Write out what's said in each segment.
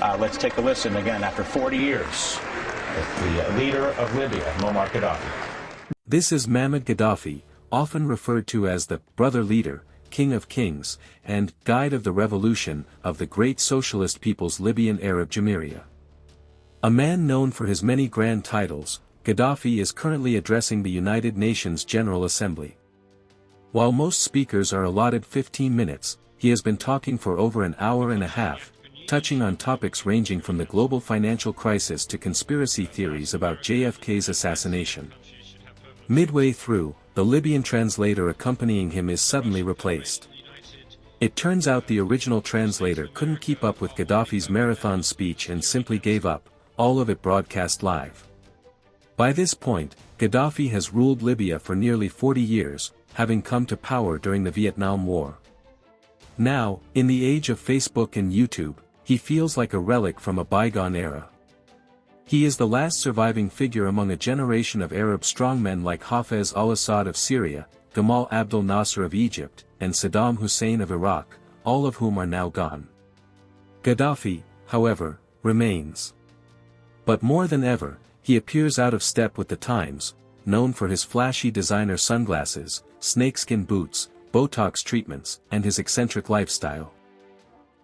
Let's take a listen again after 40 years. The leader of Libya, Muammar Gaddafi. This is Muammar Gaddafi, often referred to as the brother leader, king of kings, and guide of the revolution of the great socialist people's Libyan Arab Jamhuriya. A man known for his many grand titles, Gaddafi is currently addressing the United Nations General Assembly. While most speakers are allotted 15 minutes, he has been talking for over an hour and a half, touching on topics ranging from the global financial crisis to conspiracy theories about JFK's assassination. Midway through, the Libyan translator accompanying him is suddenly replaced. It turns out the original translator couldn't keep up with Gaddafi's marathon speech and simply gave up, all of it broadcast live. By this point, Gaddafi has ruled Libya for nearly 40 years, having come to power during the Vietnam War. Now, in the age of Facebook and YouTube, he feels like a relic from a bygone era. He is the last surviving figure among a generation of Arab strongmen like Hafez al-Assad of Syria, Gamal Abdel Nasser of Egypt, and Saddam Hussein of Iraq, all of whom are now gone. Gaddafi, however, remains. But more than ever, he appears out of step with the times, known for his flashy designer sunglasses, snakeskin boots, Botox treatments, and his eccentric lifestyle.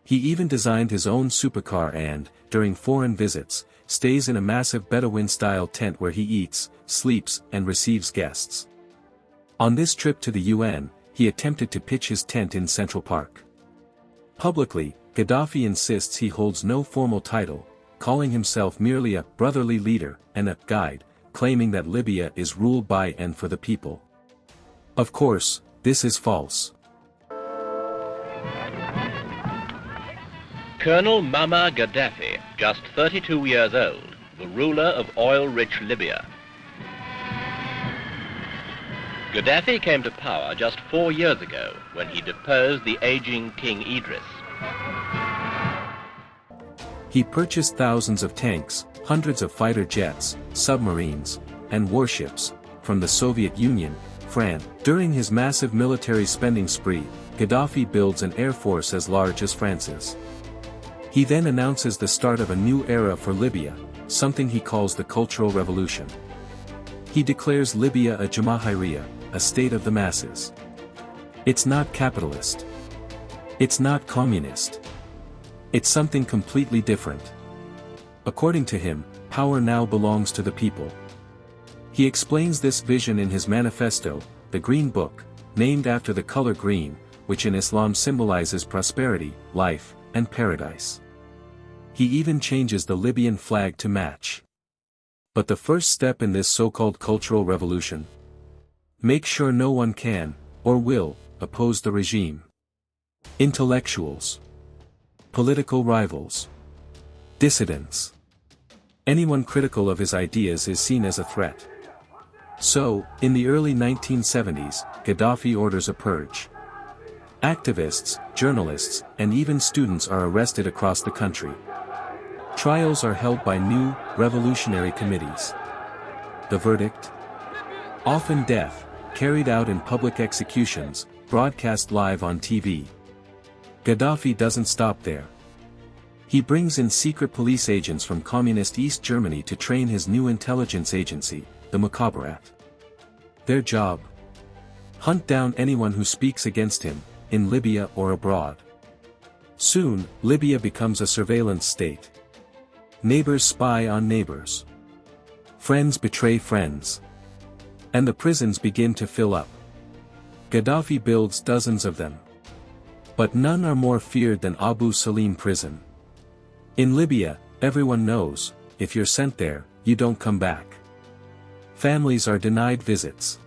He even designed his own supercar and, during foreign visits, stays in a massive Bedouin-style tent where he eats, sleeps, and receives guests. On this trip to the UN, he attempted to pitch his tent in Central Park. Publicly, Gaddafi insists he holds no formal title, calling himself merely a brotherly leader and a guide, claiming that Libya is ruled by and for the people. Of course, this is false. Colonel Muammar Gaddafi, just 32 years old, the ruler of oil-rich Libya. Gaddafi came to power just 4 years ago when he deposed the aging King Idris. He purchased thousands of tanks, hundreds of fighter jets, submarines, and warships, from the Soviet Union, France. During his massive military spending spree, Gaddafi builds an air force as large as France's. He then announces the start of a new era for Libya, something he calls the Cultural Revolution. He declares Libya a Jamahiriya, a state of the masses. It's not capitalist. It's not communist. It's something completely different. According to him, power now belongs to the people. He explains this vision in his manifesto, the Green Book, named after the color green, which in Islam symbolizes prosperity, life, and paradise. He even changes the Libyan flag to match. But the first step in this so-called cultural revolution? Make sure no one can, or will, oppose the regime. Intellectuals. Political rivals. Dissidents. Anyone critical of his ideas is seen as a threat. So, in the early 1970s, Gaddafi orders a purge. Activists, journalists, and even students are arrested across the country. Trials are held by new, revolutionary committees. The verdict? Often death, carried out in public executions, broadcast live on TV. Gaddafi doesn't stop there. He brings in secret police agents from communist East Germany to train his new intelligence agency, the Mukhabarat. Their job? Hunt down anyone who speaks against him, in Libya or abroad. Soon, Libya becomes a surveillance state. Neighbors spy on neighbors. Friends betray friends. And the prisons begin to fill up. Gaddafi builds dozens of them. But none are more feared than Abu Salim prison. In Libya, everyone knows, if you're sent there, you don't come back. Families are denied visits.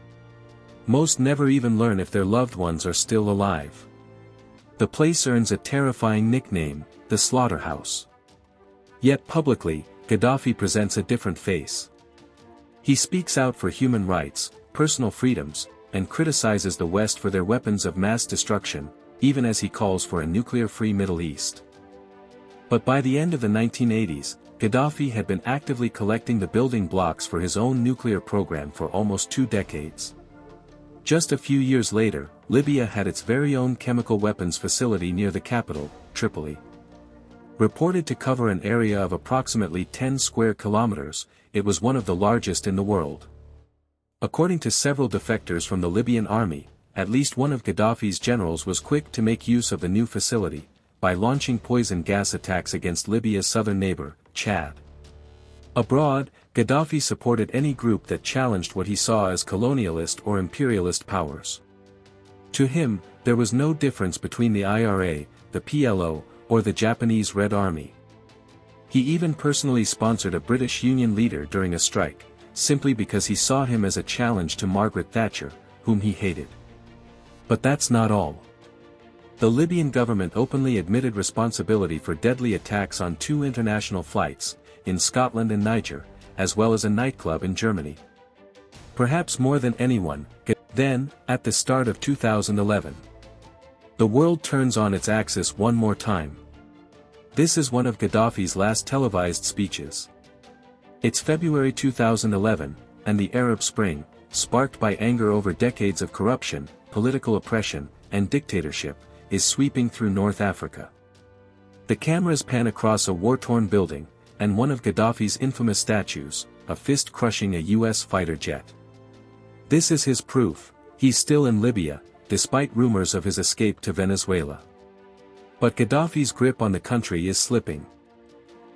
Most never even learn if their loved ones are still alive. The place earns a terrifying nickname, the slaughterhouse. Yet publicly, Gaddafi presents a different face. He speaks out for human rights, personal freedoms, and criticizes the West for their weapons of mass destruction, even as he calls for a nuclear-free Middle East. But by the end of the 1980s, Gaddafi had been actively collecting the building blocks for his own nuclear program for almost 2 decades. Just a few years later, Libya had its very own chemical weapons facility near the capital, Tripoli. Reported to cover an area of approximately 10 square kilometers, it was one of the largest in the world. According to several defectors from the Libyan army, at least one of Gaddafi's generals was quick to make use of the new facility, by launching poison gas attacks against Libya's southern neighbor, Chad. Abroad, Gaddafi supported any group that challenged what he saw as colonialist or imperialist powers. To him, there was no difference between the IRA, the PLO, or the Japanese Red Army. He even personally sponsored a British Union leader during a strike, simply because he saw him as a challenge to Margaret Thatcher, whom he hated. But that's not all. The Libyan government openly admitted responsibility for deadly attacks on 2 international flights, in Scotland and Niger, as well as a nightclub in Germany. Perhaps more than anyone, then, at the start of 2011. The world turns on its axis one more time. This is one of Gaddafi's last televised speeches. It's February 2011, and the Arab Spring, sparked by anger over decades of corruption, political oppression, and dictatorship, is sweeping through North Africa. The cameras pan across a war-torn building, and one of Gaddafi's infamous statues, a fist crushing a US fighter jet. This is his proof, he's still in Libya, despite rumors of his escape to Venezuela. But Gaddafi's grip on the country is slipping.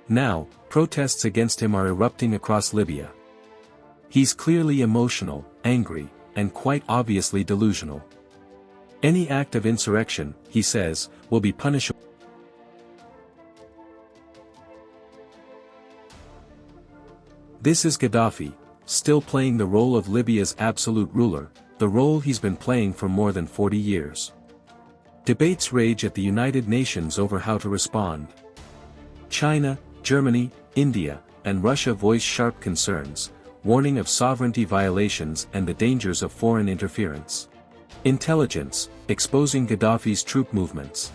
Now, protests against him are erupting across Libya. He's clearly emotional, angry, and quite obviously delusional. Any act of insurrection, he says, will be punishable. This is Gaddafi, still playing the role of Libya's absolute ruler, the role he's been playing for more than 40 years. Debates rage at the United Nations over how to respond. China, Germany, India, and Russia voice sharp concerns, warning of sovereignty violations and the dangers of foreign interference. Intelligence, exposing Gaddafi's troop movements.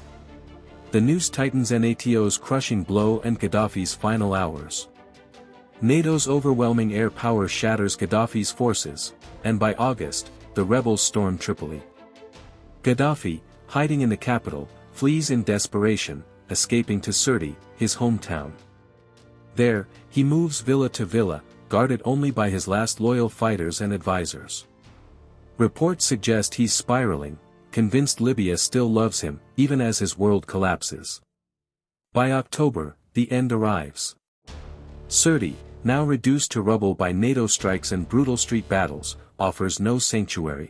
The news tightens NATO's crushing blow and Gaddafi's final hours. NATO's overwhelming air power shatters Gaddafi's forces, and by August, the rebels storm Tripoli. Gaddafi, hiding in the capital, flees in desperation, escaping to Sirte, his hometown. There, he moves villa to villa, guarded only by his last loyal fighters and advisors. Reports suggest he's spiraling, convinced Libya still loves him, even as his world collapses. By October, the end arrives. Sirte, now reduced to rubble by NATO strikes and brutal street battles, offers no sanctuary.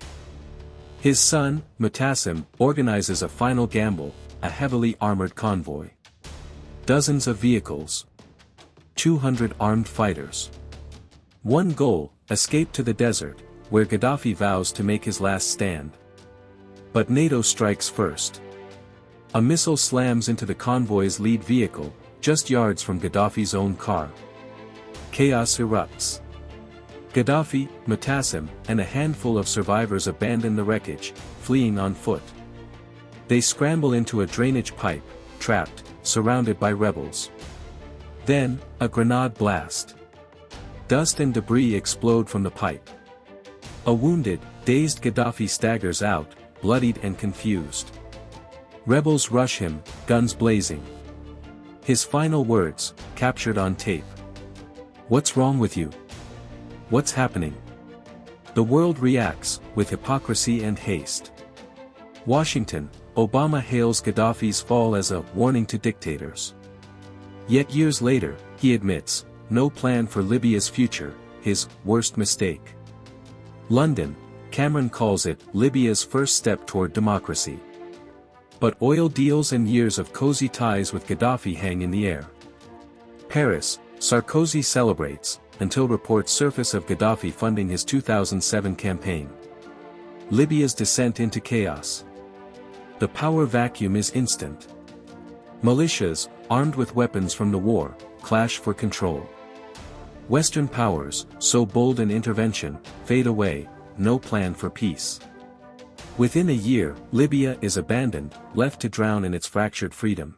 His son, Mutassim, organizes a final gamble, a heavily armored convoy. Dozens of vehicles. 200 armed fighters. One goal, escape to the desert, where Gaddafi vows to make his last stand. But NATO strikes first. A missile slams into the convoy's lead vehicle, just yards from Gaddafi's own car. Chaos erupts. Gaddafi, Mutassim, and a handful of survivors abandon the wreckage, fleeing on foot. They scramble into a drainage pipe, trapped, surrounded by rebels. Then, a grenade blast. Dust and debris explode from the pipe. A wounded, dazed Gaddafi staggers out, bloodied and confused. Rebels rush him, guns blazing. His final words, captured on tape. "What's wrong with you? What's happening?" The world reacts, with hypocrisy and haste. Washington, Obama hails Gaddafi's fall as a warning to dictators. Yet years later, he admits, no plan for Libya's future, his worst mistake. London, Cameron calls it Libya's first step toward democracy. But oil deals and years of cozy ties with Gaddafi hang in the air. Paris, Sarkozy celebrates, until reports surface of Gaddafi funding his 2007 campaign. Libya's descent into chaos. The power vacuum is instant. Militias, armed with weapons from the war, clash for control. Western powers, so bold in intervention, fade away, no plan for peace. Within a year, Libya is abandoned, left to drown in its fractured freedom.